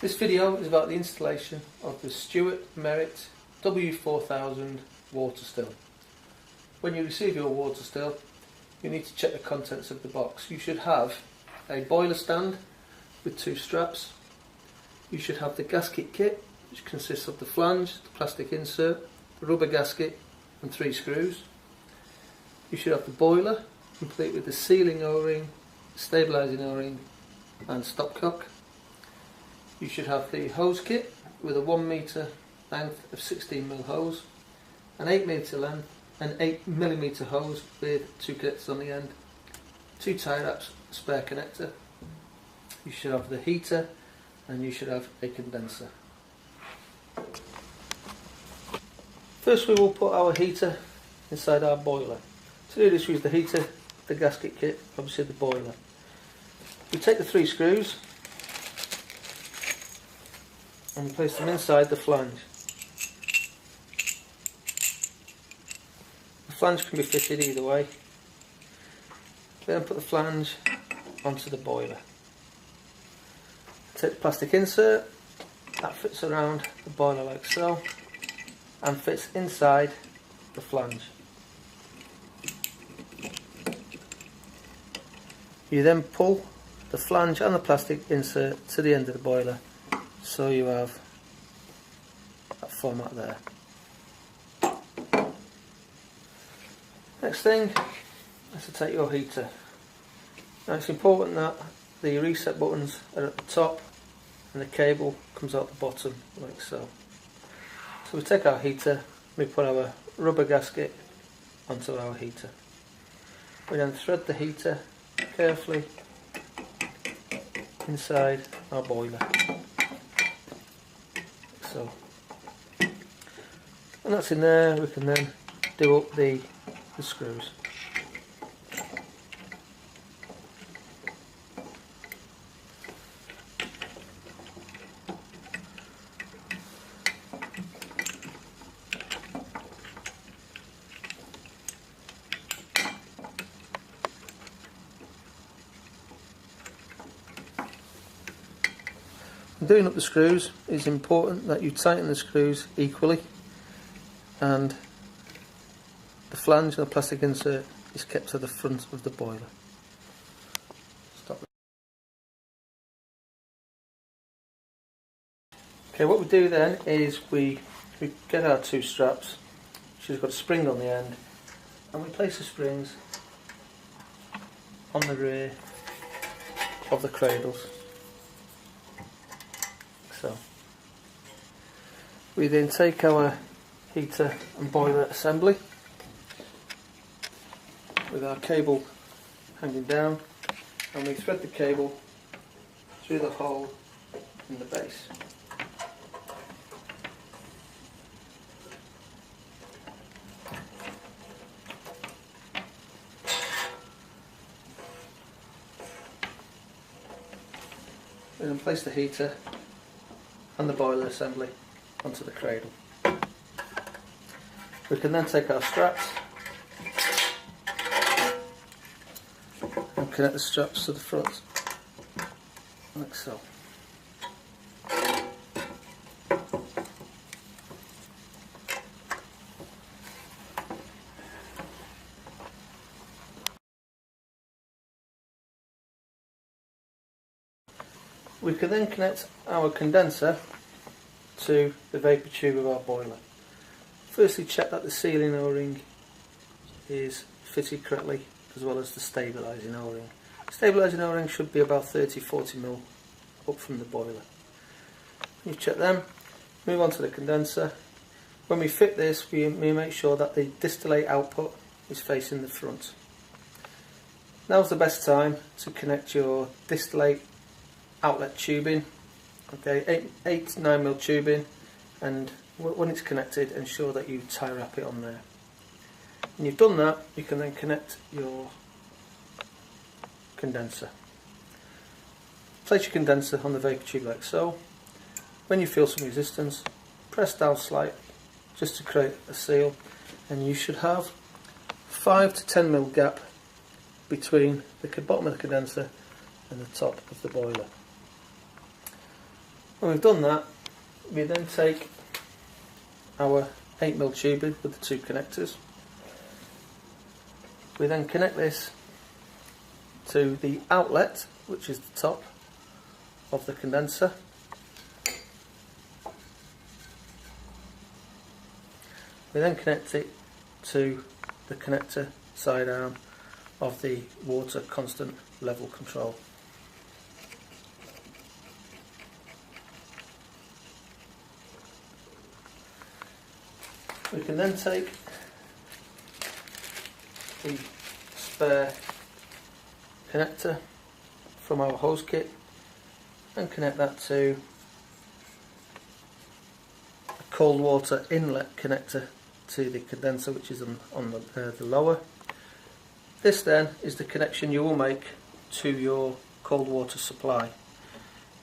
This video is about the installation of the Stuart Merit W4000 water still. When you receive your water still, you need to check the contents of the box. You should have a boiler stand with 2 straps. You should have the gasket kit, which consists of the flange, the plastic insert, the rubber gasket and 3 screws. You should have the boiler, complete with the sealing O-ring, stabilising O-ring and stopcock. You should have the hose kit with a 1 metre length of 16mm hose, an 8 metre length and 8mm hose with 2 connectors on the end, 2 tie wraps, a spare connector. You should have the heater and you should have a condenser. First we will put our heater inside our boiler. To do this we use the heater, the gasket kit, obviously the boiler. We take the 3 screws and place them inside the flange. The flange can be fitted either way. Then put the flange onto the boiler. Take the plastic insert, that fits around the boiler like so and fits inside the flange. You then pull the flange and the plastic insert to the end of the boiler, so you have that format there. Next thing is to take your heater. Now it's important that the reset buttons are at the top and the cable comes out the bottom like so. So we take our heater, we put our rubber gasket onto our heater. We then thread the heater carefully inside our boiler. So, when that's in there, we can then do up the screws. Doing up the screws, it's important that you tighten the screws equally and the flange and the plastic insert is kept to the front of the boiler. Stop. Okay, what we do then is we get our 2 straps, which has got a spring on the end, and we place the springs on the rear of the cradles. So, we then take our heater and boiler assembly with our cable hanging down, and we thread the cable through the hole in the base. We then place the heater and the boiler assembly onto the cradle. We can then take our straps and connect the straps to the front like so. We can then connect our condenser to the vapour tube of our boiler. Firstly, check that the sealing O-ring is fitted correctly, as well as the stabilising O-ring. Stabilising O-ring should be about 30-40mm up from the boiler. You check them, move on to the condenser. When we fit this, we make sure that the distillate output is facing the front. Now's the best time to connect your distillate outlet tubing. Okay, 8-9mm tubing, and when it's connected, ensure that you tie wrap it on there. When you've done that, you can then connect your condenser. Place your condenser on the vapour tube like so. When you feel some resistance, press down slightly just to create a seal, and you should have 5 to 10mm gap between the bottom of the condenser and the top of the boiler. When we've done that, we then take our 8mm tubing with the two connectors. We then connect this to the outlet, which is the top of the condenser. We then connect it to the connector side arm of the water constant level control. We can then take the spare connector from our hose kit and connect that to a cold water inlet connector to the condenser, which is on the lower. This then is the connection you will make to your cold water supply.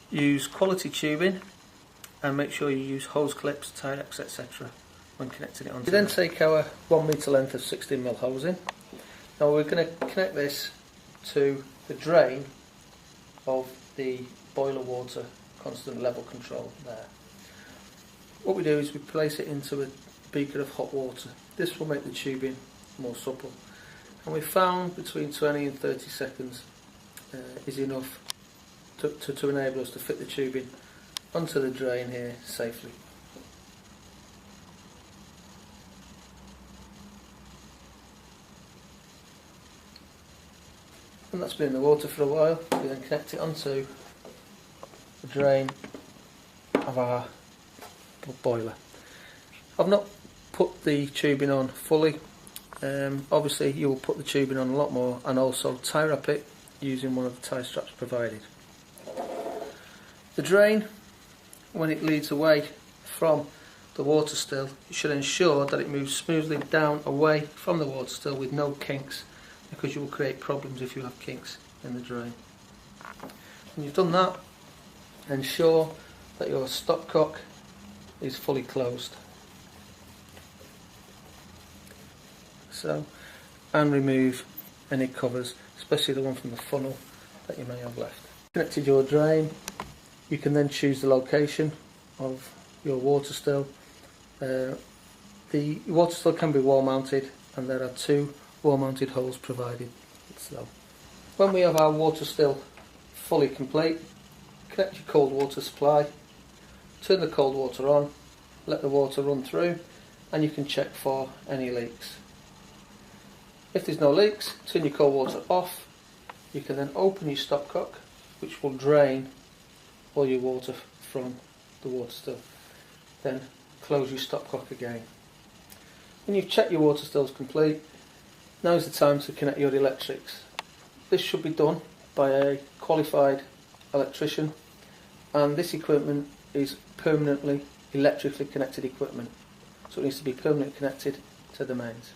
Use quality tubing and make sure you use hose clips, Tyrex, etc. when connecting it onto. We then take our 1 metre length of 16mm hosing. Now we're going to connect this to the drain of the boiler water constant level control there. What we do is we place it into a beaker of hot water. This will make the tubing more supple, and we found between 20 and 30 seconds is enough to enable us to fit the tubing onto the drain here safely. And that's been in the water for a while. We then connect it onto the drain of our boiler. I've not put the tubing on fully. Obviously you will put the tubing on a lot more, and also tie wrap it using one of the tie straps provided. The drain, when it leads away from the water still, you should ensure that it moves smoothly down away from the water still with no kinks, because you will create problems if you have kinks in the drain. When you've done that, ensure that your stopcock is fully closed. So, and remove any covers, especially the one from the funnel that you may have left. Connected your drain, you can then choose the location of your water still. The water still can be wall mounted, and there are 2 wall mounted holes provided. So, when we have our water still fully complete, connect your cold water supply, turn the cold water on, let the water run through, and you can check for any leaks. If there's no leaks, turn your cold water off. You can then open your stopcock, which will drain all your water from the water still. Then close your stopcock again. When you've checked your water stills complete, now is the time to connect your electrics. This should be done by a qualified electrician, and this equipment is permanently electrically connected equipment, so it needs to be permanently connected to the mains.